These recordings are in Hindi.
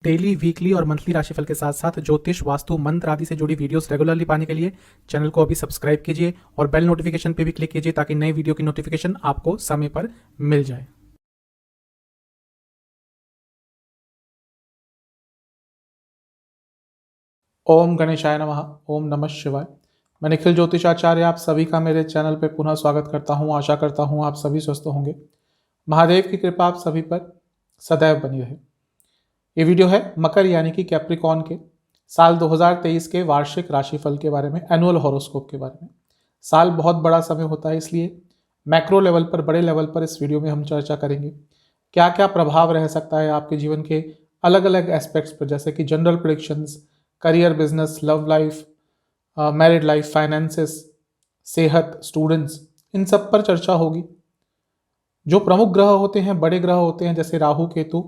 डेली, वीकली और मंथली राशिफल के साथ साथ ज्योतिष, वास्तु, मंत्र आदि से जुड़ी वीडियोस रेगुलरली पाने के लिए चैनल को अभी सब्सक्राइब कीजिए और बेल नोटिफिकेशन पे भी क्लिक कीजिए ताकि नई वीडियो की नोटिफिकेशन आपको समय पर मिल जाए। ओम गणेशाय नमः। ओम नमः शिवाय। मैं निखिल ज्योतिषाचार्य आप सभी का मेरे चैनल पे पुनः स्वागत करता हूँ। आशा करता हूँ आप सभी स्वस्थ होंगे। महादेव की कृपा आप सभी पर सदैव बनी रहे। ये वीडियो है मकर यानी कि कैप्रिकॉन के साल 2023 के वार्षिक राशिफल के बारे में, एनुअल हॉरोस्कोप के बारे में। साल बहुत बड़ा समय होता है, इसलिए मैक्रो लेवल पर, बड़े लेवल पर इस वीडियो में हम चर्चा करेंगे क्या क्या प्रभाव रह सकता है आपके जीवन के अलग अलग एस्पेक्ट्स पर, जैसे कि general predictions, career, business, love life, married life, finances, सेहत, स्टूडेंट्स, इन सब पर चर्चा होगी। जो प्रमुख ग्रह होते हैं, बड़े ग्रह होते हैं, जैसे राहु, केतु,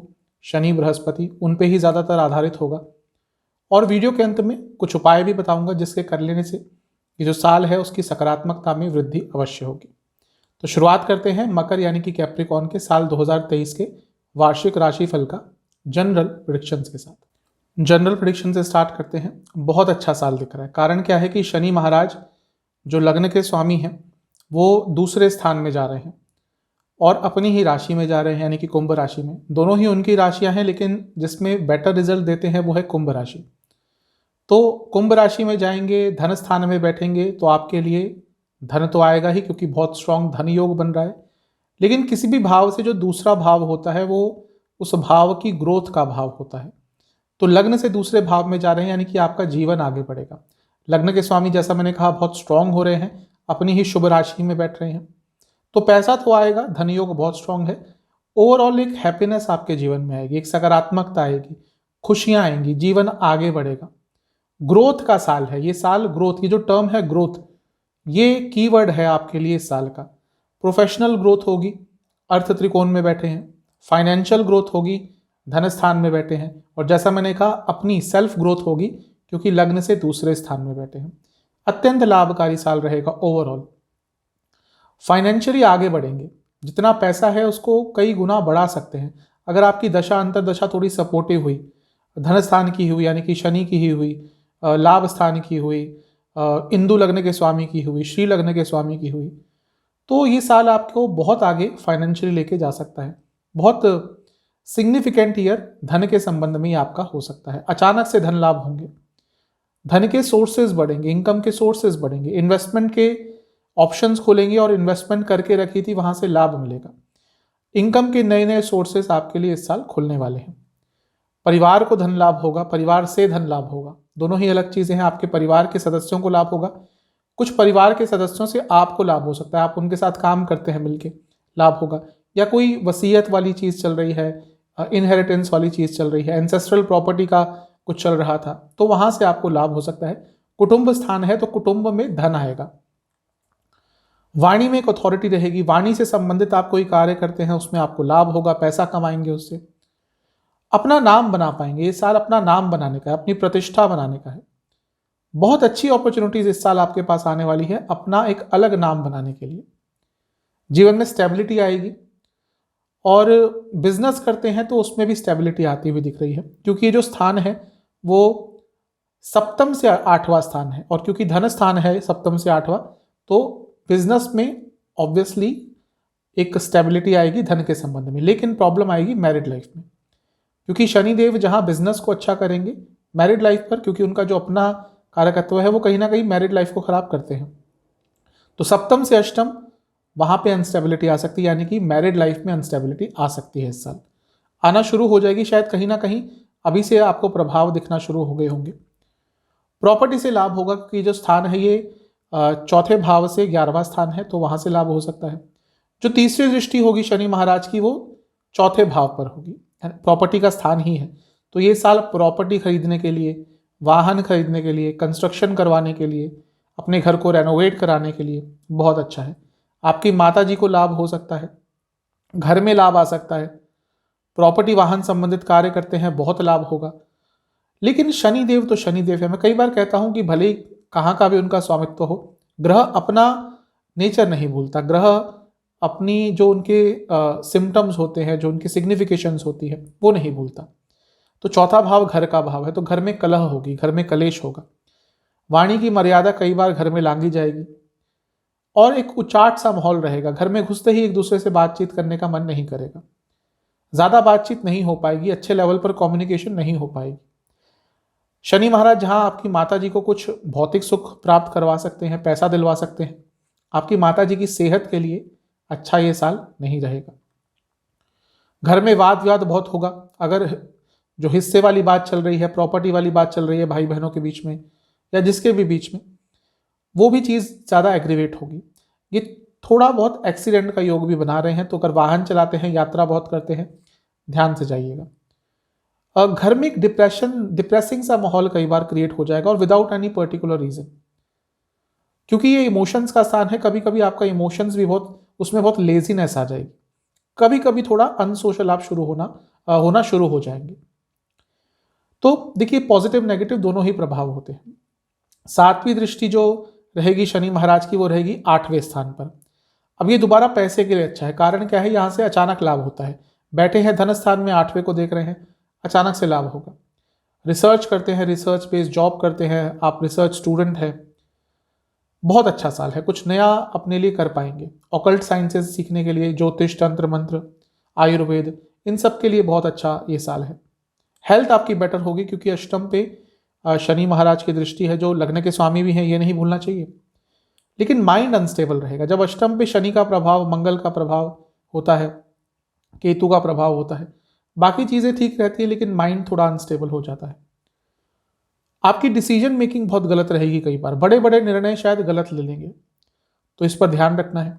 शनि, बृहस्पति, उन पे ही ज़्यादातर आधारित होगा। और वीडियो के अंत में कुछ उपाय भी बताऊंगा जिसके कर लेने से ये जो साल है उसकी सकारात्मकता में वृद्धि अवश्य होगी। तो शुरुआत करते हैं मकर यानी कि कैप्रिकॉन के साल 2023 के वार्षिक राशिफल का जनरल प्रेडिक्शंस के साथ। जनरल प्रेडिक्शन से स्टार्ट करते हैं। बहुत अच्छा साल दिख रहा है। कारण क्या है कि शनि महाराज जो लग्न के स्वामी हैं वो दूसरे स्थान में जा रहे हैं और अपनी ही राशि में जा रहे हैं, यानी कि कुंभ राशि में। दोनों ही उनकी राशियां हैं, लेकिन जिसमें बेटर रिजल्ट देते हैं वो है कुंभ राशि। तो कुंभ राशि में जाएंगे, धन स्थान में बैठेंगे, तो आपके लिए धन तो आएगा ही, क्योंकि बहुत स्ट्रांग धन योग बन रहा है। लेकिन किसी भी भाव से जो दूसरा भाव होता है वो उस भाव की ग्रोथ का भाव होता है। तो लग्न से दूसरे भाव में जा रहे हैं, यानी कि आपका जीवन आगे बढ़ेगा। लग्न के स्वामी, जैसा मैंने कहा, बहुत स्ट्रांग हो रहे हैं, अपनी ही शुभ राशि में बैठ रहे हैं, तो पैसा तो आएगा, धन योग बहुत स्ट्रांग है। ओवरऑल एक हैप्पीनेस आपके जीवन में आएगी, एक सकारात्मकता आएगी, खुशियां आएंगी, जीवन आगे बढ़ेगा। ग्रोथ का साल है ये साल। ग्रोथ, ये जो टर्म है ग्रोथ, ये कीवर्ड है आपके लिए इस साल का। प्रोफेशनल ग्रोथ होगी, अर्थ त्रिकोण में बैठे हैं। फाइनेंशियल ग्रोथ होगी, धन स्थान में बैठे हैं। और जैसा मैंने कहा, अपनी सेल्फ ग्रोथ होगी, क्योंकि लग्न से दूसरे स्थान में बैठे हैं। अत्यंत लाभकारी साल रहेगा ओवरऑल। फाइनेंशियली आगे बढ़ेंगे, जितना पैसा है उसको कई गुना बढ़ा सकते हैं अगर आपकी दशा अंतरदशा थोड़ी सपोर्टिव हुई, धन स्थान की हुई, यानी कि शनि की ही हुई, लाभ स्थान की हुई, इंदु लग्न के स्वामी की हुई, श्री लग्न के स्वामी की हुई, तो ये साल आपको बहुत आगे फाइनेंशियली लेके जा सकता है। बहुत सिग्निफिकेंट ईयर धन के संबंध में आपका हो सकता है। अचानक से धन लाभ होंगे, धन के सोर्सेज बढ़ेंगे, इनकम के सोर्सेज बढ़ेंगे, इन्वेस्टमेंट के ऑप्शंस खोलेंगे और इन्वेस्टमेंट करके रखी थी वहां से लाभ मिलेगा। इनकम के नए नए सोर्सेस आपके लिए इस साल खुलने वाले हैं। परिवार को धन लाभ होगा, परिवार से धन लाभ होगा, दोनों ही अलग चीजें हैं। आपके परिवार के सदस्यों को लाभ होगा, कुछ परिवार के सदस्यों से आपको लाभ हो सकता है, आप उनके साथ काम करते हैं मिलके, लाभ होगा। या कोई वसीयत वाली चीज चल रही है, इनहेरिटेंस वाली चीज चल रही है, एंसेस्ट्रल प्रॉपर्टी का कुछ चल रहा था, तो वहां से आपको लाभ हो सकता है। कुटुंब स्थान है तो कुटुंब में धन आएगा। वाणी में एक अथॉरिटी रहेगी, वाणी से संबंधित आप कोई कार्य करते हैं उसमें आपको लाभ होगा, पैसा कमाएंगे उससे, अपना नाम बना पाएंगे। ये साल अपना नाम बनाने का है, अपनी प्रतिष्ठा बनाने का है। बहुत अच्छी अपॉर्चुनिटीज इस साल आपके पास आने वाली है अपना एक अलग नाम बनाने के लिए। जीवन में स्टेबिलिटी आएगी, और बिजनेस करते हैं तो उसमें भी स्टेबिलिटी आती हुई दिख रही है, क्योंकि ये जो स्थान है वो सप्तम से 8वां स्थान है, और क्योंकि धन स्थान है सप्तम से 8वां, तो बिजनेस में ऑब्वियसली एक स्टेबिलिटी आएगी धन के संबंध में। लेकिन प्रॉब्लम आएगी मैरिड लाइफ में, क्योंकि शनिदेव जहां बिजनेस को अच्छा करेंगे, मैरिड लाइफ पर, क्योंकि उनका जो अपना कारकत्व है वो कहीं ना कहीं मैरिड लाइफ को खराब करते हैं। तो सप्तम से अष्टम, वहां पे अनस्टेबिलिटी आ सकती है, यानी कि मैरिड लाइफ में अनस्टेबिलिटी आ सकती है इस साल, आना शुरू हो जाएगी शायद कहीं ना कहीं। अभी से आपको प्रभाव दिखना शुरू हो गए होंगे। प्रॉपर्टी से लाभ होगा, क्योंकि जो स्थान है ये चौथे भाव से 11वां स्थान है, तो वहां से लाभ हो सकता है। जो तीसरी दृष्टि होगी शनि महाराज की, वो चौथे भाव पर होगी, प्रॉपर्टी का स्थान ही है। तो ये साल प्रॉपर्टी खरीदने के लिए, वाहन खरीदने के लिए, कंस्ट्रक्शन करवाने के लिए, अपने घर को रेनोवेट कराने के लिए बहुत अच्छा है। आपकी माता जी को लाभ हो सकता है, घर में लाभ आ सकता है, प्रॉपर्टी वाहन संबंधित कार्य करते हैं बहुत लाभ होगा। लेकिन शनिदेव तो शनिदेव है। मैं कई बार कहता हूं कि भले ही कहाँ का भी उनका स्वामित्व हो, ग्रह अपना नेचर नहीं भूलता। ग्रह अपनी जो उनके सिम्टम्स होते हैं, जो उनकी सिग्निफिकेशंस होती है, वो नहीं भूलता। तो चौथा भाव घर का भाव है, तो घर में कलह होगी, घर में कलेश होगा, वाणी की मर्यादा कई बार घर में लांघी जाएगी और एक उचाट सा माहौल रहेगा। घर में घुसते ही एक दूसरे से बातचीत करने का मन नहीं करेगा, ज्यादा बातचीत नहीं हो पाएगी, अच्छे लेवल पर कम्युनिकेशन नहीं हो पाएगी। शनि महाराज जहां आपकी माता जी को कुछ भौतिक सुख प्राप्त करवा सकते हैं, पैसा दिलवा सकते हैं, आपकी माता जी की सेहत के लिए अच्छा ये साल नहीं रहेगा। घर में वाद विवाद बहुत होगा। अगर जो हिस्से वाली बात चल रही है, प्रॉपर्टी वाली बात चल रही है भाई बहनों के बीच में या जिसके भी बीच में, वो भी चीज़ ज़्यादा एग्रीवेट होगी। ये थोड़ा बहुत एक्सीडेंट का योग भी बना रहे हैं, तो अगर वाहन चलाते हैं, यात्रा बहुत करते हैं, ध्यान से जाइएगा। घर में एक डिप्रेसिंग सा माहौल कई बार क्रिएट हो जाएगा और विदाउट एनी पर्टिकुलर रीजन, क्योंकि ये इमोशंस का स्थान है। कभी कभी आपका इमोशंस भी उसमें बहुत लेजीनेस आ जाएगी, कभी कभी थोड़ा अनसोशल आप होना शुरू हो जाएंगे। तो देखिए, पॉजिटिव नेगेटिव दोनों ही प्रभाव होते हैं। सातवीं दृष्टि जो रहेगी शनि महाराज की, वो रहेगी 8वें स्थान पर। अब ये दोबारा पैसे के लिए अच्छा है। कारण क्या है, यहां से अचानक लाभ होता है। बैठे हैं धन स्थान में, 8वें को देख रहे हैं, अचानक से लाभ होगा। रिसर्च करते हैं, रिसर्च बेस्ड जॉब करते हैं, आप रिसर्च स्टूडेंट हैं, बहुत अच्छा साल है, कुछ नया अपने लिए कर पाएंगे। ऑकल्ट साइंसेस सीखने के लिए, ज्योतिष, तंत्र मंत्र, आयुर्वेद, इन सब के लिए बहुत अच्छा ये साल है। हेल्थ आपकी बेटर होगी, क्योंकि अष्टम पे शनि महाराज की दृष्टि है, जो लग्न के स्वामी भी हैं, ये नहीं भूलना चाहिए। लेकिन माइंड अनस्टेबल रहेगा। जब अष्टम पे शनि का प्रभाव, मंगल का प्रभाव होता है, केतु का प्रभाव होता है, बाकी चीजें ठीक रहती है, लेकिन माइंड थोड़ा अनस्टेबल हो जाता है। आपकी डिसीजन मेकिंग बहुत गलत रहेगी, कई बार बड़े बड़े निर्णय शायद गलत ले लेंगे, तो इस पर ध्यान रखना है।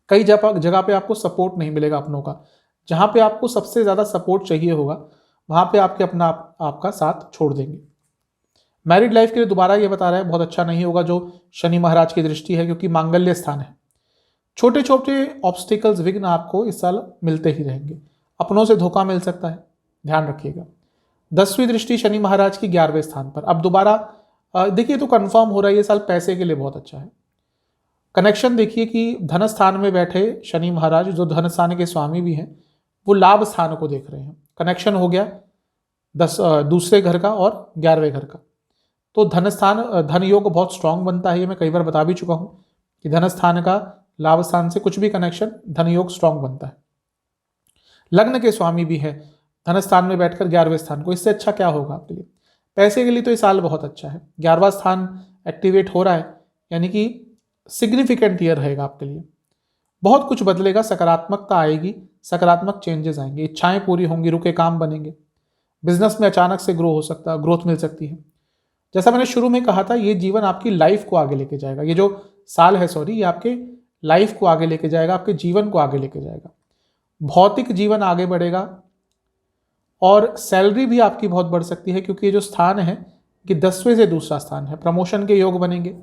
कई जगह पे आपको सपोर्ट नहीं मिलेगा अपनों का। जहां पे आपको सबसे ज्यादा सपोर्ट चाहिए होगा, वहां पे आपका साथ छोड़ देंगे। मैरिड लाइफ के लिए दोबारा ये बता रहा है, बहुत अच्छा नहीं होगा जो शनि महाराज की दृष्टि है, क्योंकि मांगल्य स्थान है। छोटे छोटे ऑब्स्टिकल्स, विघ्न आपको इस साल मिलते ही रहेंगे। अपनों से धोखा मिल सकता है, ध्यान रखिएगा। 10वीं दृष्टि शनि महाराज की 11वें स्थान पर। अब दोबारा देखिए, तो कंफर्म हो रहा है ये साल पैसे के लिए बहुत अच्छा है। कनेक्शन देखिए कि धन स्थान में बैठे शनि महाराज, जो धन स्थान के स्वामी भी हैं, वो लाभ स्थान को देख रहे हैं। कनेक्शन हो गया दूसरे घर का और 11वें घर का, तो धन योग बहुत स्ट्रांग बनता है। ये मैं कई बार बता भी चुका हूं कि धन स्थान का लाभ स्थान से कुछ भी कनेक्शन, धन योग स्ट्रांग बनता है। लग्न के स्वामी भी है धन स्थान में बैठकर 11वें स्थान को, इससे अच्छा क्या होगा आपके लिए? पैसे के लिए तो ये साल बहुत अच्छा है। 11वां स्थान एक्टिवेट हो रहा है, यानी कि सिग्निफिकेंट ईयर रहेगा आपके लिए। बहुत कुछ बदलेगा, सकारात्मकता आएगी, सकारात्मक चेंजेस आएंगे, इच्छाएं पूरी होंगी, रुके काम बनेंगे। बिजनेस में अचानक से ग्रोथ मिल सकती है। जैसा मैंने शुरू में कहा था, ये जीवन आपकी लाइफ को आगे लेके जाएगा। ये जो साल है, ये आपके लाइफ को आगे लेके जाएगा, आपके जीवन को आगे लेके जाएगा। भौतिक जीवन आगे बढ़ेगा और सैलरी भी आपकी बहुत बढ़ सकती है, क्योंकि ये जो स्थान है कि 10वें से दूसरा स्थान है। प्रमोशन के योग बनेंगे,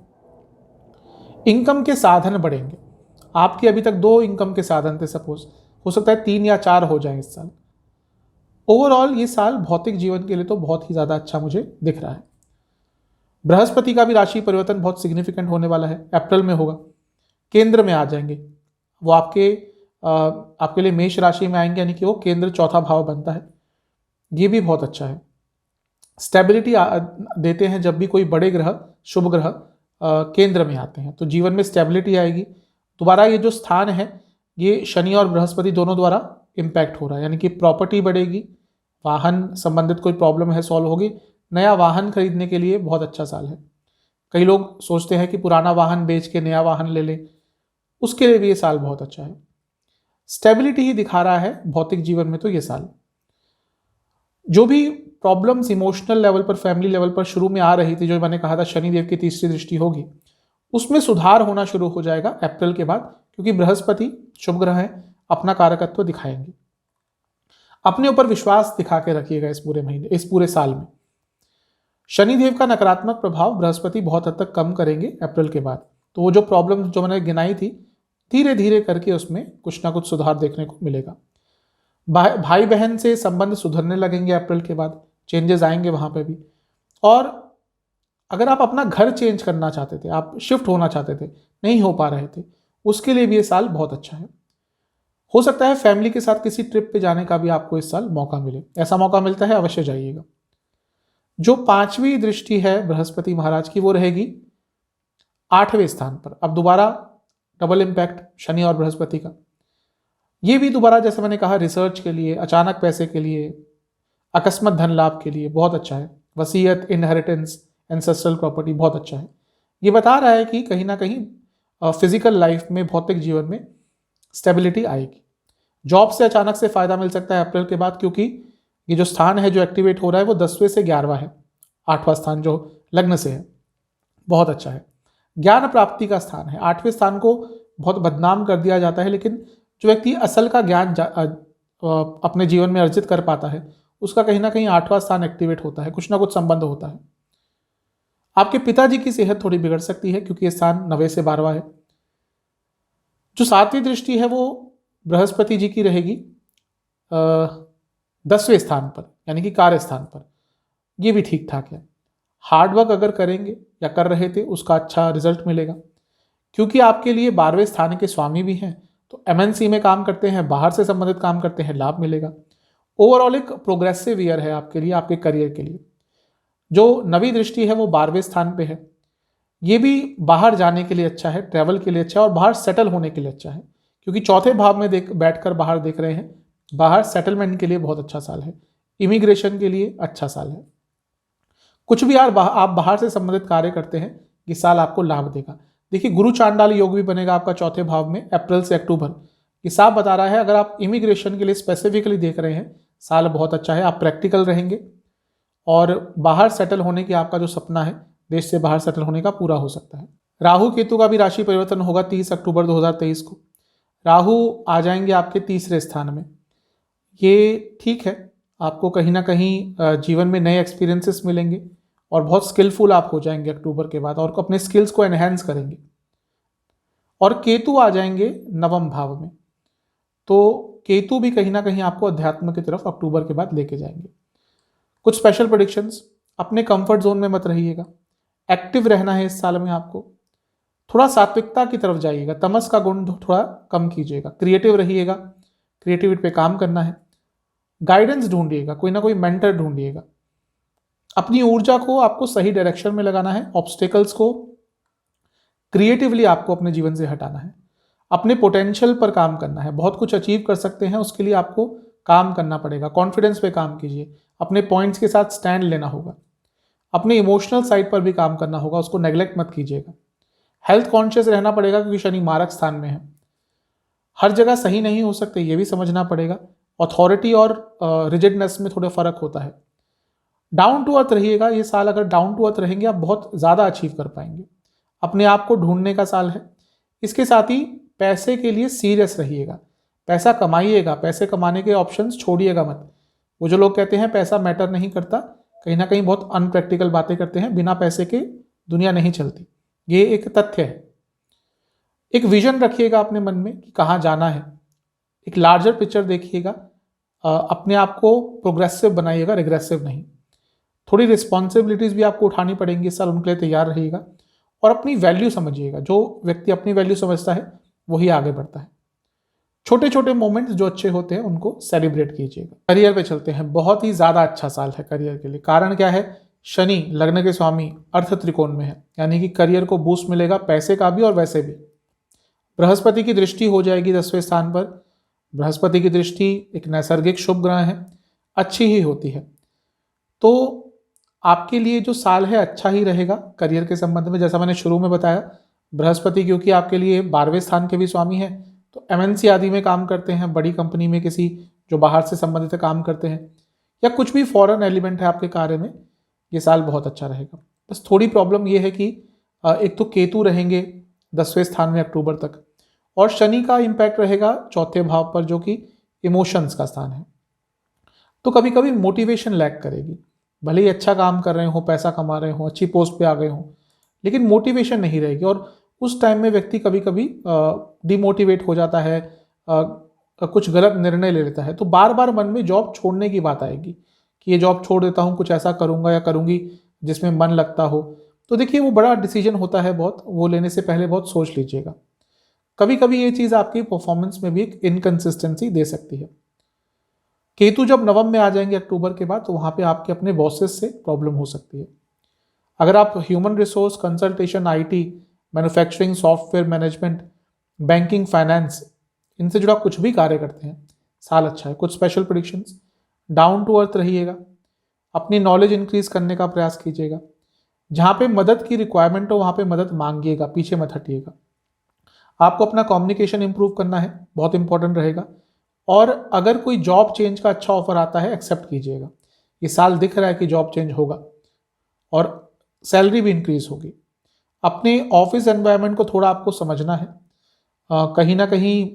इनकम के साधन बढ़ेंगे। आपके अभी तक 2 इनकम के साधन थे, सपोज हो सकता है 3 या 4 हो जाए इस साल। ओवरऑल ये साल भौतिक जीवन के लिए तो बहुत ही ज्यादा अच्छा मुझे दिख रहा है। बृहस्पति का भी राशि परिवर्तन बहुत सिग्निफिकेंट होने वाला है, अप्रैल में होगा। केंद्र में आ जाएंगे वो, आपके लिए मेष राशि में आएंगे, यानी कि वो केंद्र चौथा भाव बनता है। ये भी बहुत अच्छा है। स्टेबिलिटी देते हैं जब भी कोई बड़े ग्रह, शुभ ग्रह केंद्र में आते हैं, तो जीवन में स्टेबिलिटी आएगी। दोबारा ये जो स्थान है, ये शनि और बृहस्पति दोनों द्वारा इम्पैक्ट हो रहा है, यानी कि प्रॉपर्टी बढ़ेगी, वाहन संबंधित कोई प्रॉब्लम है सॉल्व होगी। नया वाहन खरीदने के लिए बहुत अच्छा साल है। कई लोग सोचते हैं कि पुराना वाहन बेच के नया वाहन ले लें, उसके लिए भी ये साल बहुत अच्छा है। स्टेबिलिटी ही दिखा रहा है भौतिक जीवन में। तो ये साल जो भी प्रॉब्लम्स इमोशनल लेवल पर, फैमिली लेवल पर शुरू में आ रही थी, जो मैंने कहा था शनिदेव की तीसरी दृष्टि होगी, उसमें सुधार होना शुरू हो जाएगा अप्रैल के बाद, क्योंकि बृहस्पति शुभ ग्रह है, अपना कारकत्व दिखाएंगे। अपने ऊपर विश्वास दिखा के रखिएगा इस पूरे महीने, इस पूरे साल में। शनिदेव का नकारात्मक प्रभाव बृहस्पति बहुत हद तक कम करेंगे अप्रैल के बाद। तो वो जो प्रॉब्लम जो मैंने गिनाई थी, धीरे धीरे करके उसमें कुछ ना कुछ सुधार देखने को मिलेगा। भाई बहन से संबंध सुधरने लगेंगे अप्रैल के बाद, चेंजेस आएंगे वहां पे भी। और अगर आप अपना घर चेंज करना चाहते थे, आप शिफ्ट होना चाहते थे, नहीं हो पा रहे थे, उसके लिए भी ये साल बहुत अच्छा है। हो सकता है फैमिली के साथ किसी ट्रिप पे जाने का भी आपको इस साल मौका मिले, ऐसा मौका मिलता है, अवश्य जाइएगा। जो 5वीं दृष्टि है बृहस्पति महाराज की वो रहेगी 8वें स्थान पर। अब दोबारा डबल इम्पैक्ट शनि और बृहस्पति का, ये भी दोबारा जैसे मैंने कहा रिसर्च के लिए, अचानक पैसे के लिए, अकस्मात धन लाभ के लिए बहुत अच्छा है। वसीयत, इनहेरिटेंस, एंसेस्ट्रल प्रॉपर्टी बहुत अच्छा है। ये बता रहा है कि कहीं ना कहीं फिजिकल लाइफ में, भौतिक जीवन में स्टेबिलिटी आएगी। जॉब से अचानक से फायदा मिल सकता है अप्रैल के बाद, क्योंकि ये जो स्थान है जो एक्टिवेट हो रहा है वो 10वें से 11वां है। 8वां स्थान जो लग्न से है बहुत अच्छा है, ज्ञान प्राप्ति का स्थान है। 8वें स्थान को बहुत बदनाम कर दिया जाता है, लेकिन जो व्यक्ति असल का ज्ञान अपने जीवन में अर्जित कर पाता है उसका कहीं ना कहीं 8वां स्थान एक्टिवेट होता है, कुछ ना कुछ संबंध होता है। आपके पिताजी की सेहत थोड़ी बिगड़ सकती है क्योंकि ये स्थान 9वें से 12वां है। जो 7वीं दृष्टि है वो बृहस्पति जी की रहेगी 10वें स्थान पर, यानी कि कार्य स्थान पर। ये भी ठीक ठाक है। हार्डवर्क अगर करेंगे या कर रहे थे उसका अच्छा रिजल्ट मिलेगा, क्योंकि आपके लिए 12वें स्थान के स्वामी भी हैं, तो एमएनसी में काम करते हैं, बाहर से संबंधित काम करते हैं, लाभ मिलेगा। ओवरऑल एक प्रोग्रेसिव ईयर है आपके लिए, आपके करियर के लिए। जो 9वीं दृष्टि है वो 12वें स्थान पे है। ये भी बाहर जाने के लिए अच्छा है, ट्रैवल के लिए अच्छा है और बाहर सेटल होने के लिए अच्छा है, क्योंकि चौथे भाव में बैठकर बाहर देख रहे हैं। बाहर सेटलमेंट के लिए बहुत अच्छा साल है, इमिग्रेशन के लिए अच्छा साल है। कुछ भी यार आप बाहर से संबंधित कार्य करते हैं, ये साल आपको लाभ देगा। देखिए गुरु चांडाल योग भी बनेगा आपका चौथे भाव में अप्रैल से अक्टूबर। ये साफ बता रहा है अगर आप इमिग्रेशन के लिए स्पेसिफिकली देख रहे हैं, साल बहुत अच्छा है। आप प्रैक्टिकल रहेंगे और बाहर सेटल होने की आपका जो सपना है, देश से बाहर सेटल होने का, पूरा हो सकता है। राहु केतु का भी राशि परिवर्तन होगा 30 अक्टूबर 2023 को। राहु आ जाएंगे आपके 3रे स्थान में। ये ठीक है, आपको कहीं ना कहीं जीवन में नए एक्सपीरियंसेस मिलेंगे और बहुत स्किलफुल आप हो जाएंगे अक्टूबर के बाद और अपने स्किल्स को एनहेंस करेंगे। और केतु आ जाएंगे 9वें भाव में, तो केतु भी कहीं ना कहीं आपको अध्यात्म की तरफ अक्टूबर के बाद लेके जाएंगे। कुछ स्पेशल प्रेडिक्शंस, अपने कंफर्ट जोन में मत रहिएगा, एक्टिव रहना है इस साल में आपको। थोड़ा सात्विकता की तरफ जाइएगा, तमस का गुण थोड़ा कम कीजिएगा, क्रिएटिव रहिएगा, क्रिएटिविटी पे काम करना है। गाइडेंस ढूंढिएगा, कोई ना कोई मेंटर ढूंढिएगा। अपनी ऊर्जा को आपको सही डायरेक्शन में लगाना है, ऑब्स्टेकल्स को क्रिएटिवली आपको अपने जीवन से हटाना है, अपने पोटेंशियल पर काम करना है। बहुत कुछ अचीव कर सकते हैं, उसके लिए आपको काम करना पड़ेगा। कॉन्फिडेंस पे काम कीजिए, अपने पॉइंट्स के साथ स्टैंड लेना होगा, अपने इमोशनल साइड पर भी काम करना होगा, उसको नेग्लेक्ट मत कीजिएगा। हेल्थ कॉन्शियस रहना पड़ेगा क्योंकि शनि मारक स्थान में है। हर जगह सही नहीं हो सकते, ये भी समझना पड़ेगा। अथॉरिटी और रिजिडनेस में थोड़ा फर्क होता है। डाउन टू अर्थ रहिएगा, ये साल अगर डाउन टू अर्थ रहेंगे आप बहुत ज़्यादा अचीव कर पाएंगे। अपने आप को ढूंढने का साल है। इसके साथ ही पैसे के लिए सीरियस रहिएगा, पैसा कमाइएगा, पैसे कमाने के ऑप्शंस छोड़िएगा मत। वो जो लोग कहते हैं पैसा मैटर नहीं करता, कहीं ना कहीं बहुत अनप्रैक्टिकल बातें करते हैं। बिना पैसे के दुनिया नहीं चलती, ये एक तथ्य है। एक विजन रखिएगा अपने मन में कि कहाँ जाना है, एक लार्जर पिक्चर देखिएगा। अपने आप को प्रोग्रेसिव बनाइएगा, रिग्रेसिव नहीं। थोड़ी रिस्पॉन्सिबिलिटीज़ भी आपको उठानी पड़ेंगी इस साल, उनके लिए तैयार रहिएगा। और अपनी वैल्यू समझिएगा, जो व्यक्ति अपनी वैल्यू समझता है वही आगे बढ़ता है। छोटे छोटे मोमेंट्स जो अच्छे होते हैं उनको सेलिब्रेट कीजिएगा। करियर पे चलते हैं, बहुत ही ज़्यादा अच्छा साल है करियर के लिए। कारण क्या है, शनि लग्न के स्वामी अर्थ त्रिकोण में है, यानी कि करियर को बूस्ट मिलेगा, पैसे का भी और वैसे भी। बृहस्पति की दृष्टि हो जाएगी 10वें स्थान पर। बृहस्पति की दृष्टि एक नैसर्गिक शुभ ग्रह है, अच्छी ही होती है। तो आपके लिए जो साल है अच्छा ही रहेगा करियर के संबंध में। जैसा मैंने शुरू में बताया, बृहस्पति क्योंकि आपके लिए 12वें स्थान के भी स्वामी हैं, तो एमएनसी आदि में काम करते हैं, बड़ी कंपनी में किसी जो बाहर से संबंधित काम करते हैं, या कुछ भी फॉरेन एलिमेंट है आपके कार्य में, ये साल बहुत अच्छा रहेगा। बस थोड़ी प्रॉब्लम ये है कि एक तो केतु रहेंगे 10वें स्थान में अक्टूबर तक, और शनि का इम्पैक्ट रहेगा चौथे भाव पर जो कि इमोशंस का स्थान है। तो कभी कभी मोटिवेशन लैक करेगी। भले ही अच्छा काम कर रहे हो, पैसा कमा रहे हो, अच्छी पोस्ट पे आ गए हो, लेकिन मोटिवेशन नहीं रहेगी। और उस टाइम में व्यक्ति कभी कभी डिमोटिवेट हो जाता है, कुछ गलत निर्णय ले लेता है। तो बार बार मन में जॉब छोड़ने की बात आएगी कि ये जॉब छोड़ देता हूँ, कुछ ऐसा करूँगा या करूँगी जिसमें मन लगता हो। तो देखिए वो बड़ा डिसीजन होता है बहुत, वो लेने से पहले बहुत सोच लीजिएगा। कभी कभी ये चीज़ आपकी परफॉर्मेंस में भी एक इनकंसिस्टेंसी दे सकती है। केतु जब नवम में आ जाएंगे अक्टूबर के बाद, तो वहाँ पे आपके अपने बॉसेस से प्रॉब्लम हो सकती है। अगर आप human resource, consultation, IT, manufacturing, software management, banking, finance, इनसे जुड़ा कुछ भी कार्य करते हैं, साल अच्छा है। कुछ special predictions, down to earth रहिएगा, अपनी नॉलेज इंक्रीज करने का प्रयास कीजिएगा। जहाँ पे मदद की रिक्वायरमेंट हो वहाँ पे मदद मांगिएगा, पीछे मत हटिएगा। आपको अपना कम्युनिकेशन इंप्रूव करना है, बहुत इंपॉर्टेंट रहेगा। और अगर कोई जॉब चेंज का अच्छा ऑफर आता है, एक्सेप्ट कीजिएगा। ये साल दिख रहा है कि जॉब चेंज होगा और सैलरी भी इंक्रीज होगी। अपने ऑफिस एनवायरनमेंट को थोड़ा आपको समझना है। कहीं ना कहीं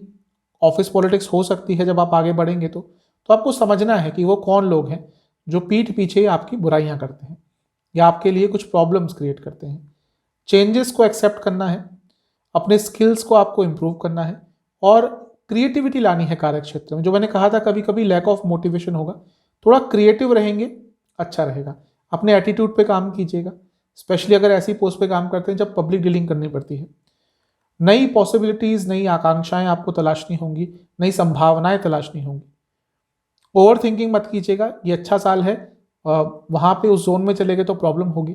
ऑफिस पॉलिटिक्स हो सकती है जब आप आगे बढ़ेंगे तो आपको समझना है कि वो कौन लोग हैं जो पीठ पीछे आपकी बुराइयां करते हैं या आपके लिए कुछ प्रॉब्लम्स क्रिएट करते हैं। चेंजेस को एक्सेप्ट करना है, अपने स्किल्स को आपको इम्प्रूव करना है और क्रिएटिविटी लानी है कार्य क्षेत्र में। जो मैंने कहा था, कभी कभी लैक ऑफ मोटिवेशन होगा, थोड़ा क्रिएटिव रहेंगे, अच्छा रहेगा। अपने एटीट्यूड पे काम कीजिएगा, स्पेशली अगर ऐसी पोस्ट पे काम करते हैं जब पब्लिक डीलिंग करनी पड़ती है। नई पॉसिबिलिटीज, नई आकांक्षाएं आपको तलाशनी होंगी, नई संभावनाएं तलाशनी होंगी। ओवर थिंकिंग मत कीजिएगा, ये अच्छा साल है। वहां पे उस जोन में चले गए तो प्रॉब्लम होगी।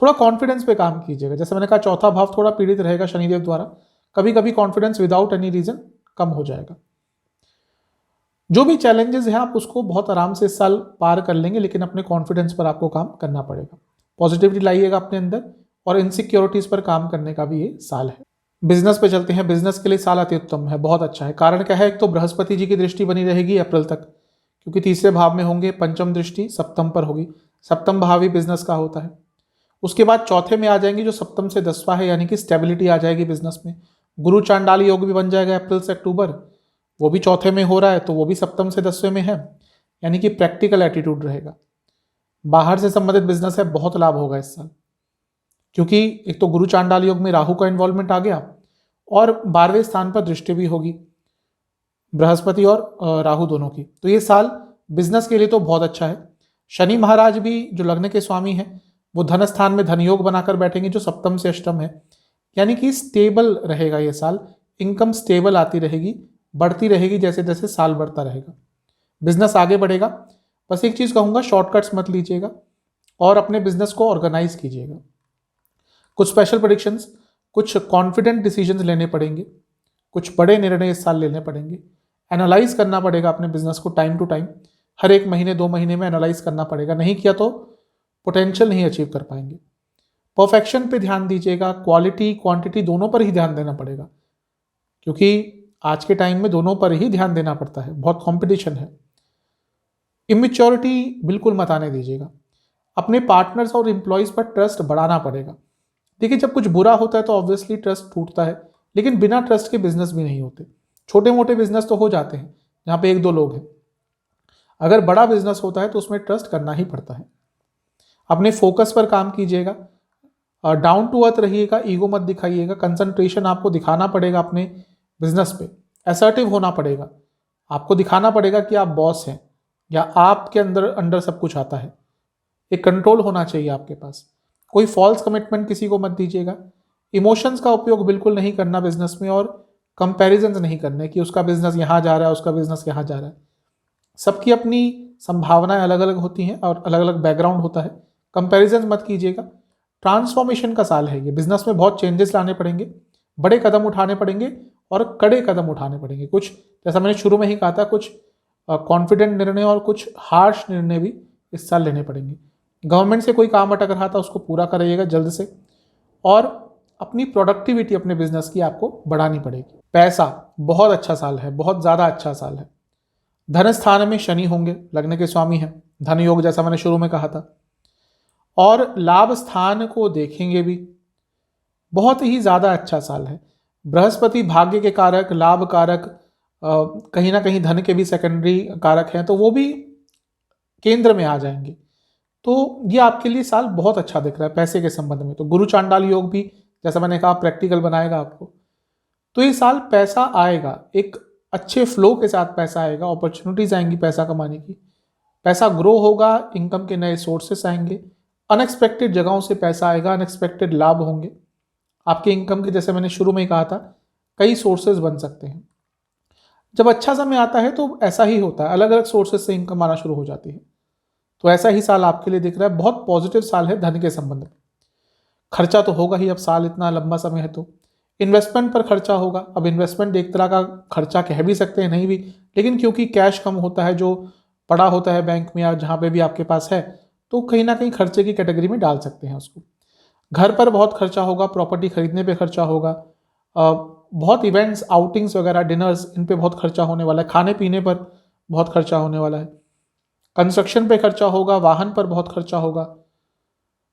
थोड़ा कॉन्फिडेंस पे काम कीजिएगा। जैसे मैंने कहा, चौथा भाव थोड़ा पीड़ित रहेगा शनिदेव द्वारा। कभी कभी कॉन्फिडेंस विदाउट एनी रीजन कम हो जाएगा। जो भी चैलेंजेस हैं आप उसको बहुत आराम से इस साल पार कर लेंगे, लेकिन अपने कॉन्फिडेंस पर आपको काम करना पड़ेगा। पॉजिटिविटी लाइएगा अपने अंदर और इनसिक्योरिटीज पर काम करने का भी ये साल है। बिजनेस पे चलते हैं। बिजनेस के लिए साल अति उत्तम है, बहुत अच्छा है। कारण क्या है? एक तो बृहस्पति जी की दृष्टि बनी रहेगी अप्रैल तक, क्योंकि तीसरे भाव में होंगे। पंचम दृष्टि सप्तम पर होगी। सप्तम भाव ही बिजनेस का होता है। उसके बाद चौथे में आ जाएंगे जो सप्तम से 10वां है, यानी कि स्टेबिलिटी आ जाएगी बिजनेस में। गुरु चांडाल योग भी बन जाएगा अप्रैल से अक्टूबर, वो भी चौथे में हो रहा है, तो वो भी सप्तम से 10वें में है, यानी कि प्रैक्टिकल एटीट्यूड रहेगा। बाहर से संबंधित बिजनेस है, बहुत लाभ होगा इस साल, क्योंकि एक तो गुरु चांडाल योग में राहु का इन्वॉल्वमेंट आ गया और 12वें स्थान पर दृष्टि भी होगी बृहस्पति और राहु दोनों की। तो ये साल बिजनेस के लिए तो बहुत अच्छा है। शनि महाराज भी जो लग्न के स्वामी हैं, वो धन स्थान में धन योग बनाकर बैठेंगे जो सप्तम से अष्टम है, यानी कि स्टेबल रहेगा ये साल। इनकम स्टेबल आती रहेगी, बढ़ती रहेगी जैसे जैसे साल बढ़ता रहेगा। बिजनेस आगे बढ़ेगा। बस एक चीज कहूंगा, शॉर्टकट्स मत लीजिएगा और अपने बिजनेस को ऑर्गेनाइज कीजिएगा। कुछ स्पेशल प्रेडिक्शंस, कुछ कॉन्फिडेंट डिसीजंस लेने पड़ेंगे, कुछ बड़े निर्णय इस साल लेने पड़ेंगे। एनालाइज करना पड़ेगा अपने बिजनेस को टाइम टू टाइम, हर एक महीने 2 महीने में एनालाइज करना पड़ेगा। नहीं किया तो पोटेंशियल नहीं अचीव कर पाएंगे। परफेक्शन पे ध्यान दीजिएगा, क्वालिटी क्वांटिटी दोनों पर ही ध्यान देना पड़ेगा, क्योंकि आज के टाइम में दोनों पर ही ध्यान देना पड़ता है, बहुत कंपटीशन है। इमेच्योरिटी बिल्कुल मत आने दीजिएगा। अपने पार्टनर्स और एम्प्लॉयज पर ट्रस्ट बढ़ाना पड़ेगा। देखिए, जब कुछ बुरा होता है तो ऑब्वियसली ट्रस्ट टूटता है, लेकिन बिना ट्रस्ट के बिजनेस भी नहीं होते। छोटे मोटे बिजनेस तो हो जाते हैं जहाँ पे 1-2 लोग हैं। अगर बड़ा बिजनेस होता है तो उसमें ट्रस्ट करना ही पड़ता है। अपने फोकस पर काम कीजिएगा, डाउन टू अर्थ रहिएगा, ईगो मत दिखाइएगा। कंसंट्रेशन आपको दिखाना पड़ेगा अपने बिजनेस पे, असर्टिव होना पड़ेगा। आपको दिखाना पड़ेगा कि आप बॉस हैं या आपके अंडर सब कुछ आता है। एक कंट्रोल होना चाहिए आपके पास। कोई फॉल्स कमिटमेंट किसी को मत दीजिएगा। इमोशंस का उपयोग बिल्कुल नहीं करना बिजनेस में, और कंपैरिजन नहीं करने कि उसका बिजनेस यहाँ जा रहा है, उसका बिजनेस यहाँ जा रहा है। सबकी अपनी संभावनाएं अलग अलग होती हैं और अलग अलग बैकग्राउंड होता है। कंपैरिजन मत कीजिएगा। ट्रांसफॉर्मेशन का साल है ये। बिजनेस में बहुत चेंजेस लाने पड़ेंगे, बड़े कदम उठाने पड़ेंगे और कड़े कदम उठाने पड़ेंगे। कुछ, जैसा मैंने शुरू में ही कहा था, कुछ कॉन्फिडेंट निर्णय और कुछ हार्श निर्णय भी इस साल लेने पड़ेंगे। गवर्नमेंट से कोई काम अटक रहा था उसको पूरा कराइएगा जल्द से, और अपनी प्रोडक्टिविटी अपने बिजनेस की आपको बढ़ानी पड़ेगी। पैसा बहुत अच्छा साल है, बहुत ज़्यादा अच्छा साल है। धन स्थान में शनि होंगे, लग्न के स्वामी हैं, धन योग जैसा मैंने शुरू में कहा था, और लाभ स्थान को देखेंगे भी। बहुत ही ज़्यादा अच्छा साल है। बृहस्पति भाग्य के कारक, लाभ कारक, कहीं ना कहीं धन के भी सेकेंडरी कारक हैं, तो वो भी केंद्र में आ जाएंगे। तो ये आपके लिए साल बहुत अच्छा दिख रहा है पैसे के संबंध में। तो गुरु चांडाल योग भी, जैसा मैंने कहा, प्रैक्टिकल बनाएगा आपको। तो ये साल पैसा आएगा, एक अच्छे फ्लो के साथ पैसा आएगा, अपॉर्चुनिटीज आएंगी पैसा कमाने की, पैसा ग्रो होगा, इनकम के नए सोर्सेस आएंगे, अनएक्सपेक्टेड जगहों से पैसा आएगा, अनएक्सपेक्टेड लाभ होंगे आपके इनकम के। जैसे मैंने शुरू में ही कहा था, कई सोर्सेज बन सकते हैं। जब अच्छा समय आता है तो ऐसा ही होता है, अलग अलग सोर्सेज से इनकम आना शुरू हो जाती है। तो ऐसा ही साल आपके लिए दिख रहा है, बहुत पॉजिटिव साल है धन के संबंध में। खर्चा तो होगा ही, अब साल इतना लंबा समय है तो इन्वेस्टमेंट पर खर्चा होगा। अब इन्वेस्टमेंट एक तरह का खर्चा कह भी सकते हैं, नहीं भी, लेकिन क्योंकि कैश कम होता है जो पड़ा होता है बैंक में या जहाँ पे भी आपके पास है, तो कहीं ना कहीं खर्चे की कैटेगरी में डाल सकते हैं उसको। घर पर बहुत खर्चा होगा, प्रॉपर्टी खरीदने पे खर्चा होगा, बहुत इवेंट्स, आउटिंग्स वगैरह, डिनर्स, इन पे बहुत खर्चा होने वाला है, खाने पीने पर बहुत खर्चा होने वाला है, कंस्ट्रक्शन पे खर्चा होगा, वाहन पर बहुत खर्चा होगा,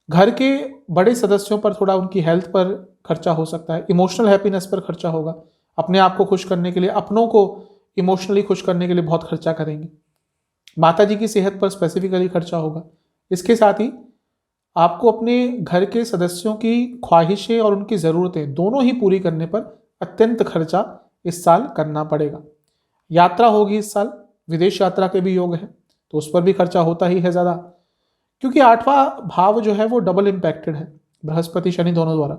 घर के बड़े सदस्यों पर, थोड़ा उनकी हेल्थ पर खर्चा हो सकता है, इमोशनल हैप्पीनेस पर खर्चा होगा, अपने आप को खुश करने के लिए, अपनों को इमोशनली खुश करने के लिए बहुत खर्चा करेंगे, माता जी की सेहत पर स्पेसिफिकली खर्चा होगा। इसके साथ ही आपको अपने घर के सदस्यों की ख्वाहिशें और उनकी ज़रूरतें दोनों ही पूरी करने पर अत्यंत खर्चा इस साल करना पड़ेगा। यात्रा होगी इस साल, विदेश यात्रा के भी योग है, तो उस पर भी खर्चा होता ही है ज़्यादा, क्योंकि 8वां भाव जो है वो डबल इम्पैक्टेड है बृहस्पति शनि दोनों द्वारा।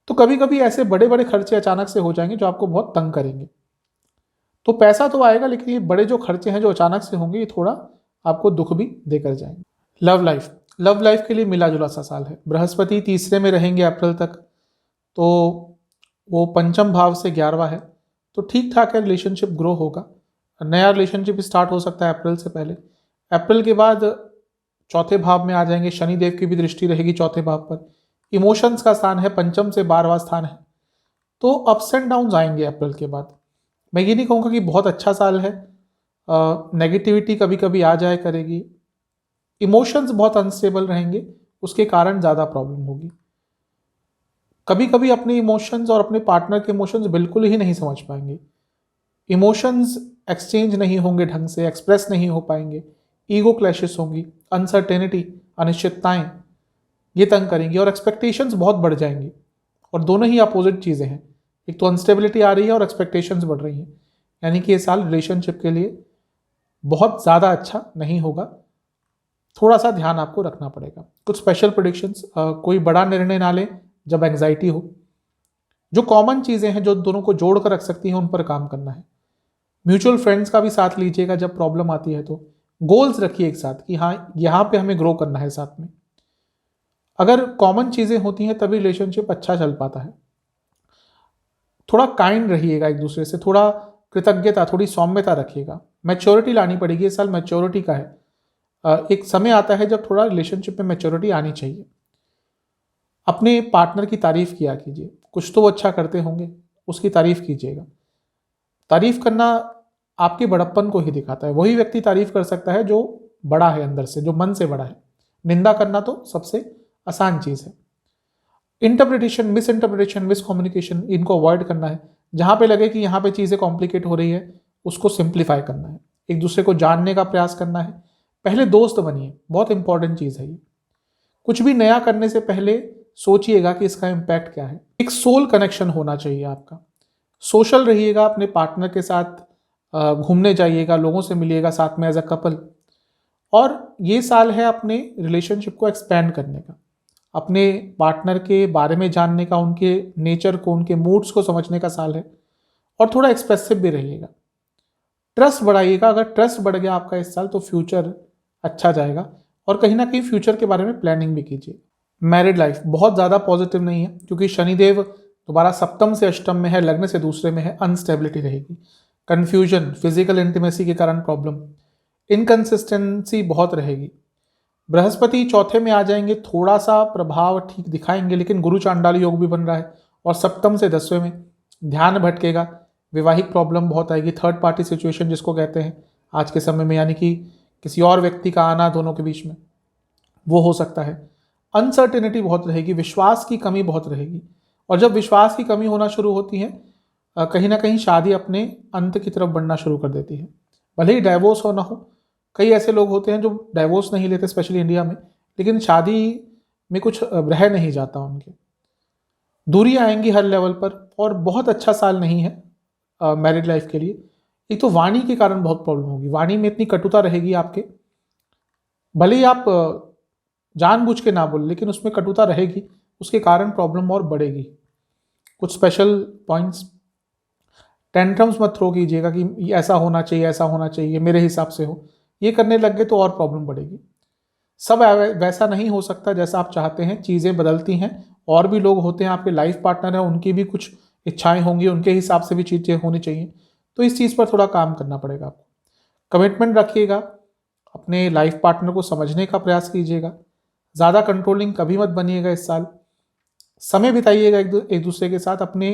तो कभी कभी ऐसे बड़े बड़े खर्चे अचानक से हो जाएंगे जो आपको बहुत तंग करेंगे। तो पैसा तो आएगा, लेकिन ये बड़े जो खर्चे हैं जो अचानक से होंगे, ये थोड़ा आपको दुख भी देकर जाएंगे। लव लाइफ के लिए मिला जुला सा साल है। बृहस्पति तीसरे में रहेंगे अप्रैल तक, तो वो पंचम भाव से 11वां है, तो ठीक ठाक है, रिलेशनशिप ग्रो होगा। नया रिलेशनशिप स्टार्ट हो सकता है अप्रैल से पहले। अप्रैल के बाद चौथे भाव में आ जाएंगे, शनिदेव की भी दृष्टि रहेगी चौथे भाव पर। इमोशंस का स्थान है, पंचम से 12वां स्थान है, तो अप्स एंड डाउन आएंगे अप्रैल के बाद। मैं ये नहीं कहूँगा कि बहुत अच्छा साल है, नेगेटिविटी कभी कभी आ जाए करेगी, इमोशंस बहुत अनस्टेबल रहेंगे, उसके कारण ज़्यादा प्रॉब्लम होगी। कभी कभी अपने इमोशंस और अपने पार्टनर के इमोशंस बिल्कुल ही नहीं समझ पाएंगे, इमोशंस एक्सचेंज नहीं होंगे ढंग से, एक्सप्रेस नहीं हो पाएंगे, ईगो क्लैशेस होंगी, अनसर्टेनिटी, अनिश्चितताएं ये तंग करेंगी, और एक्सपेक्टेशंस बहुत बढ़ जाएंगी। और दोनों ही अपोजिट चीज़ें हैं, एक तो अनस्टेबिलिटी आ रही है और एक्सपेक्टेशंस बढ़ रही हैं, यानी कि ये साल रिलेशनशिप के लिए बहुत ज़्यादा अच्छा नहीं होगा। थोड़ा सा ध्यान आपको रखना पड़ेगा। कुछ स्पेशल प्रेडिक्शंस, कोई बड़ा निर्णय ना लें जब एंग्जाइटी हो। जो कॉमन चीज़ें हैं जो दोनों को जोड़ कर रख सकती हैं, उन पर काम करना है। म्यूचुअल फ्रेंड्स का भी साथ लीजिएगा जब प्रॉब्लम आती है, तो गोल्स रखिए एक साथ कि हाँ यहाँ पे हमें ग्रो करना है साथ में। अगर कॉमन चीज़ें होती हैं तभी रिलेशनशिप अच्छा चल पाता है। थोड़ा काइंड रहिएगा एक दूसरे से, थोड़ा कृतज्ञता, थोड़ी सौम्यता रखिएगा। मैच्योरिटी लानी पड़ेगी, इस साल मैच्योरिटी का है। एक समय आता है जब थोड़ा रिलेशनशिप में मैच्योरिटी आनी चाहिए। अपने पार्टनर की तारीफ किया कीजिए, कुछ तो वो अच्छा करते होंगे, उसकी तारीफ कीजिएगा। तारीफ करना आपके बड़प्पन को ही दिखाता है। वही व्यक्ति तारीफ कर सकता है जो बड़ा है अंदर से, जो मन से बड़ा है। निंदा करना तो सबसे आसान चीज़ है। Interpretation, miss interpretation, miss communication, इनको अवॉइड करना है। जहाँ पे लगे कि यहाँ पे चीज़ें कॉम्प्लिकेट हो रही है, उसको सिंप्लीफाई करना है। एक दूसरे को जानने का प्रयास करना है। पहले दोस्त बनिए, बहुत इंपॉर्टेंट चीज़ है ये। कुछ भी नया करने से पहले सोचिएगा कि इसका इम्पैक्ट क्या है। एक सोल कनेक्शन होना चाहिए आपका। सोशल रहिएगा, अपने पार्टनर के साथ घूमने जाइएगा, लोगों से मिलिएगा साथ में एज अ कपल। और ये साल है अपने रिलेशनशिप को एक्सपेंड करने का, अपने पार्टनर के बारे में जानने का, उनके नेचर को, उनके मूड्स को समझने का साल है। और थोड़ा एक्सप्रेसिव भी रहिएगा, ट्रस्ट बढ़ाइएगा। अगर ट्रस्ट बढ़ गया आपका इस साल तो फ्यूचर अच्छा जाएगा। और कहीं ना कहीं फ्यूचर के बारे में प्लानिंग भी कीजिए। मैरिड लाइफ बहुत ज़्यादा पॉजिटिव नहीं है, क्योंकि शनिदेव दोबारा सप्तम से अष्टम में है, लग्न से दूसरे में है। अनस्टेबिलिटी रहेगी, कन्फ्यूजन, फिजिकल इंटीमेसी के कारण प्रॉब्लम, इनकन्सिस्टेंसी बहुत रहेगी। बृहस्पति चौथे में आ जाएंगे, थोड़ा सा प्रभाव ठीक दिखाएंगे, लेकिन गुरु चांडाल योग भी बन रहा है। और सप्तम से 10वें में ध्यान भटकेगा, वैवाहिक प्रॉब्लम बहुत आएगी। थर्ड पार्टी सिचुएशन जिसको कहते हैं आज के समय में, यानी कि किसी और व्यक्ति का आना दोनों के बीच में, वो हो सकता है। अनसर्टेनिटी बहुत रहेगी, विश्वास की कमी बहुत रहेगी। और जब विश्वास की कमी होना शुरू होती है, कहीं ना कहीं शादी अपने अंत की तरफ बढ़ना शुरू कर देती है। भले ही डाइवोर्स हो ना हो, कई ऐसे लोग होते हैं जो डाइवोर्स नहीं लेते, स्पेशली इंडिया में, लेकिन शादी में कुछ रह नहीं जाता उनके। दूरी आएंगी हर लेवल पर। और बहुत अच्छा साल नहीं है मैरिड लाइफ के लिए। एक तो वाणी के कारण बहुत प्रॉब्लम होगी, वाणी में इतनी कटुता रहेगी आपके, भले ही आप जानबूझ के ना बोले, लेकिन उसमें कटुता रहेगी, उसके कारण प्रॉब्लम और बढ़ेगी। कुछ स्पेशल पॉइंट्स। टेंट्रम्स मत थ्रो कीजिएगा कि ये ऐसा होना चाहिए, ऐसा होना चाहिए, मेरे हिसाब से हो। ये करने लग गए तो और प्रॉब्लम बढ़ेगी। सब वैसा नहीं हो सकता जैसा आप चाहते हैं, चीज़ें बदलती हैं। और भी लोग होते हैं, आपके लाइफ पार्टनर हैं, उनकी भी कुछ इच्छाएं होंगी, उनके हिसाब से भी चीज़ें होनी चाहिए। तो इस चीज़ पर थोड़ा काम करना पड़ेगा आपको। कमिटमेंट रखिएगा, अपने लाइफ पार्टनर को समझने का प्रयास कीजिएगा। ज़्यादा कंट्रोलिंग कभी मत बनिएगा इस साल। समय बिताइएगा एक दूसरे के साथ। अपने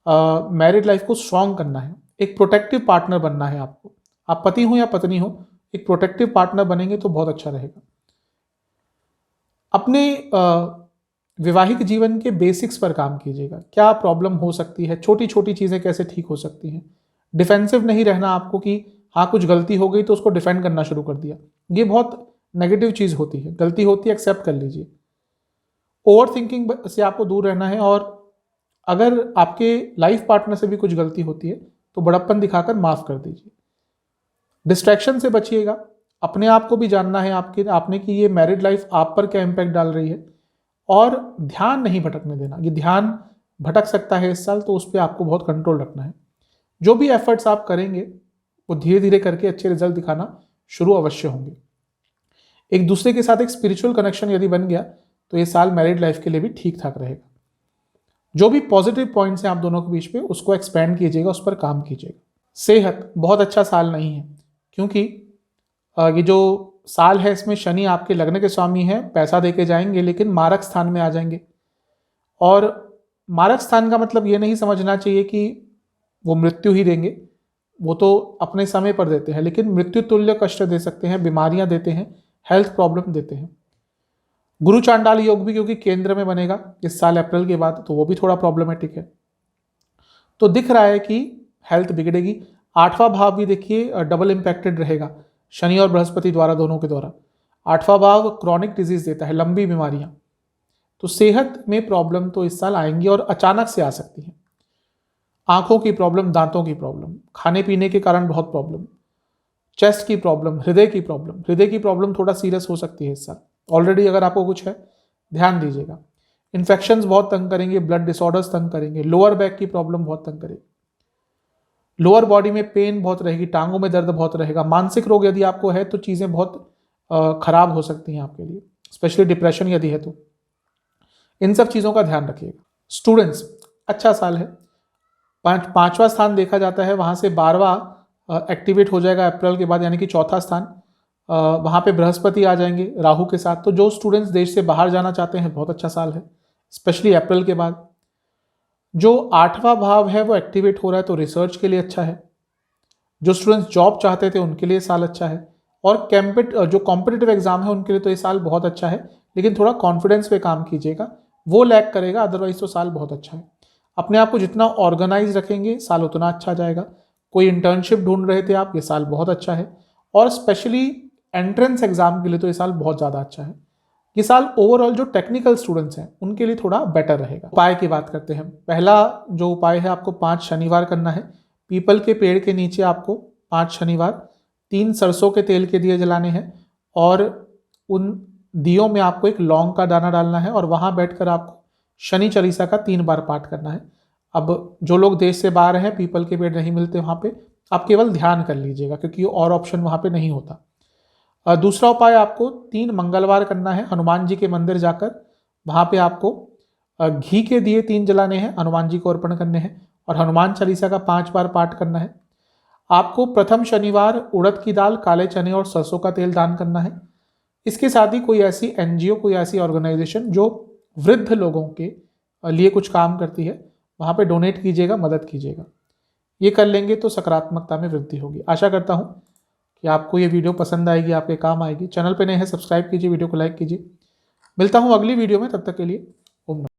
मैरिड लाइफ को स्ट्रांग करना है, एक प्रोटेक्टिव पार्टनर बनना है आपको। आप पति हो या पत्नी हो, एक प्रोटेक्टिव पार्टनर बनेंगे तो बहुत अच्छा रहेगा। अपने वैवाहिक जीवन के बेसिक्स पर काम कीजिएगा। क्या प्रॉब्लम हो सकती है, छोटी छोटी चीज़ें कैसे ठीक हो सकती हैं। डिफेंसिव नहीं रहना आपको कि हाँ कुछ गलती हो गई तो उसको डिफेंड करना शुरू कर दिया। ये बहुत नेगेटिव चीज़ होती है। गलती होती है, एक्सेप्ट कर लीजिए। ओवर थिंकिंग से आपको दूर रहना है। और अगर आपके लाइफ पार्टनर से भी कुछ गलती होती है तो बड़प्पन दिखाकर माफ़ कर दीजिए। डिस्ट्रैक्शन से बचिएगा। अपने आप को भी जानना है आपने कि ये मैरिड लाइफ आप पर क्या इम्पैक्ट डाल रही है। और ध्यान नहीं भटकने देना। ये ध्यान भटक सकता है इस साल, तो उस पर आपको बहुत कंट्रोल रखना है। जो भी एफर्ट्स आप करेंगे वो धीरे धीरे करके अच्छे रिजल्ट दिखाना शुरू अवश्य होंगे। एक दूसरे के साथ एक स्पिरिचुअल कनेक्शन यदि बन गया तो ये साल मैरिड लाइफ के लिए भी ठीक ठाक रहेगा। जो भी पॉजिटिव पॉइंट्स हैं आप दोनों के बीच में, उसको एक्सपेंड कीजिएगा, उस पर काम कीजिएगा। सेहत बहुत अच्छा साल नहीं है, क्योंकि ये जो साल है इसमें शनि आपके लग्न के स्वामी हैं, पैसा देके जाएंगे लेकिन मारक स्थान में आ जाएंगे। और मारक स्थान का मतलब ये नहीं समझना चाहिए कि वो मृत्यु ही देंगे, वो तो अपने समय पर देते हैं, लेकिन मृत्यु तुल्य कष्ट दे सकते हैं, बीमारियां देते हैं, हेल्थ प्रॉब्लम देते हैं। गुरु चांडाल योग भी क्योंकि केंद्र में बनेगा इस साल अप्रैल के बाद, तो वो भी थोड़ा प्रॉब्लमेटिक है। तो दिख रहा है कि हेल्थ बिगड़ेगी। 8वां भाव भी देखिए डबल इम्पैक्टेड रहेगा, शनि और बृहस्पति द्वारा, दोनों के द्वारा। 8वां भाव क्रॉनिक डिजीज देता है, लंबी बीमारियां। तो सेहत में प्रॉब्लम तो इस साल आएंगी और अचानक से आ सकती है। आंखों की प्रॉब्लम, दांतों की प्रॉब्लम, खाने पीने के कारण बहुत प्रॉब्लम, चेस्ट की प्रॉब्लम, हृदय की प्रॉब्लम। हृदय की प्रॉब्लम थोड़ा सीरियस हो सकती है इस साल। ऑलरेडी अगर आपको कुछ है, ध्यान दीजिएगा। इन्फेक्शंस बहुत तंग करेंगे, ब्लड डिसऑर्डर्स तंग करेंगे, लोअर बैक की प्रॉब्लम बहुत तंग करेगी, लोअर बॉडी में पेन बहुत रहेगी, टांगों में दर्द बहुत रहेगा। मानसिक रोग यदि आपको है तो चीज़ें बहुत खराब हो सकती हैं आपके लिए, स्पेशली डिप्रेशन यदि है तो। इन सब चीज़ों का ध्यान रखिएगा। स्टूडेंट्स, अच्छा साल है। पांचवा स्थान देखा जाता है, वहाँ से 12वां एक्टिवेट हो जाएगा अप्रैल के बाद, यानी कि चौथा स्थान। वहाँ पे बृहस्पति आ जाएंगे राहु के साथ। तो जो स्टूडेंट्स देश से बाहर जाना चाहते हैं, बहुत अच्छा साल है, स्पेशली अप्रैल के बाद। जो 8वां भाव है वो एक्टिवेट हो रहा है, तो रिसर्च के लिए अच्छा है। जो स्टूडेंट्स जॉब चाहते थे उनके लिए साल अच्छा है। और जो कॉम्पिटिटिव एग्जाम है उनके लिए तो ये साल बहुत अच्छा है, लेकिन थोड़ा कॉन्फिडेंस पे काम कीजिएगा, वो लैक करेगा, अदरवाइज तो साल बहुत अच्छा है। अपने आप को जितना ऑर्गेनाइज रखेंगे साल उतना अच्छा जाएगा। कोई इंटर्नशिप ढूंढ रहे थे आप, ये साल बहुत अच्छा है। और स्पेशली एंट्रेंस एग्जाम के लिए तो ये साल बहुत ज़्यादा अच्छा है। ये साल ओवरऑल जो टेक्निकल स्टूडेंट्स हैं उनके लिए थोड़ा बेटर रहेगा। उपाय की बात करते हैं। पहला जो उपाय है, आपको 5 शनिवार करना है। पीपल के पेड़ के नीचे आपको 5 शनिवार 3 सरसों के तेल के दिए जलाने हैं, और उन दियों में आपको एक लौंग का दाना डालना है, और वहाँ बैठकर आपको शनि चालीसा का 3 बार पाठ करना है। अब जो लोग देश से बाहर हैं, पीपल के पेड़ नहीं मिलते वहाँ पे, आप केवल ध्यान कर लीजिएगा, क्योंकि और ऑप्शन वहाँ पे नहीं होता। दूसरा उपाय आपको 3 मंगलवार करना है, हनुमान जी के मंदिर जाकर। वहाँ पे आपको घी के दिए 3 जलाने हैं, हनुमान जी को अर्पण करने हैं, और हनुमान चालीसा का 5 बार पाठ करना है। आपको प्रथम शनिवार उड़द की दाल, काले चने और सरसों का तेल दान करना है। इसके साथ ही कोई ऐसी एनजीओ, कोई ऐसी ऑर्गेनाइजेशन जो वृद्ध लोगों के लिए कुछ काम करती है, वहाँ पे डोनेट कीजिएगा, मदद कीजिएगा। ये कर लेंगे तो सकारात्मकता में वृद्धि होगी। आशा करता हूँ कि आपको ये वीडियो पसंद आएगी, आपके काम आएगी। चैनल पे नए हैं, सब्सक्राइब कीजिए, वीडियो को लाइक कीजिए। मिलता हूँ अगली वीडियो में, तब तक के लिए ओम नमः।